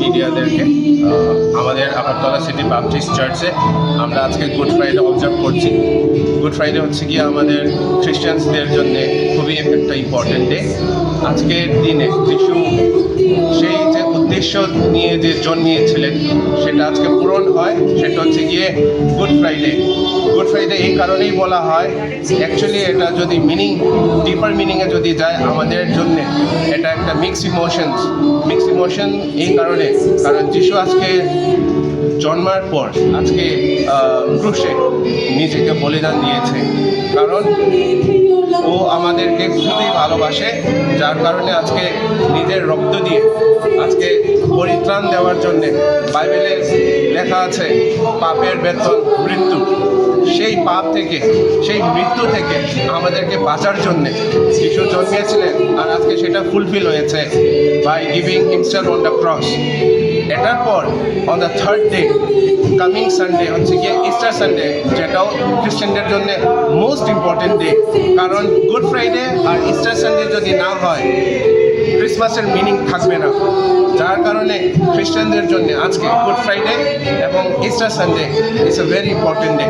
মিডিয়াদেরকে আমাদের Agartala city Baptist চার্চে আমরা আজকে গুড ফ্রাইডে অবজার্ভ করছি। গুড ফ্রাইডে হচ্ছে গিয়ে আমাদের খ্রিস্টানসদের জন্য খুবই একটা ইম্পর্টেন্ট ডে। আজকের দিনে যিশু সেই যে উদ্দেশ্য নিয়ে যে জন্মিয়েছিলেন সেটা আজকে পূরণ হয়, সেটা হচ্ছে গিয়ে গুড ফ্রাইডে। গুড ফ্রাইডে এই কারণেই বলা হয়, অ্যাকচুয়ালি এটা যদি ডিপার মিনিংয়ে যদি যায় আমাদের জন্য এটা একটা মিক্স ইমোশন এই কারণে, কারণ যিশু আজকে জন্মার পর আজকে ক্রুশে নিজেকে বলিদান দিয়েছে, কারণ ও আমাদেরকে খুবই ভালোবাসে, যার কারণে আজকে নিজের রক্ত দিয়ে আজকে পরিত্রাণ দেওয়ার জন্যে বাইবেলে লেখা আছে পাপের বেতন মৃত্যু। সেই পাপ থেকে, সেই মৃত্যু থেকে আমাদেরকে বাঁচার জন্যে যিশু জন্মিয়েছিলেন, আর আজকে সেটা ফুলফিল হয়েছে by giving himself on the cross. এটার পর on the third day coming Sunday হচ্ছে গিয়ে ইস্টার সানডে, যেটাও খ্রিস্টানদের জন্য মোস্ট ইম্পর্টেন্ট ডে, কারণ গুড ফ্রাইডে আর ইস্টার সানডে যদি না হয় ক্রিসমাসের মিনিং থাকবে না। যার কারণে খ্রিস্টানদের জন্য আজকে গুড ফ্রাইডে এবং Easter Sunday is a very important day.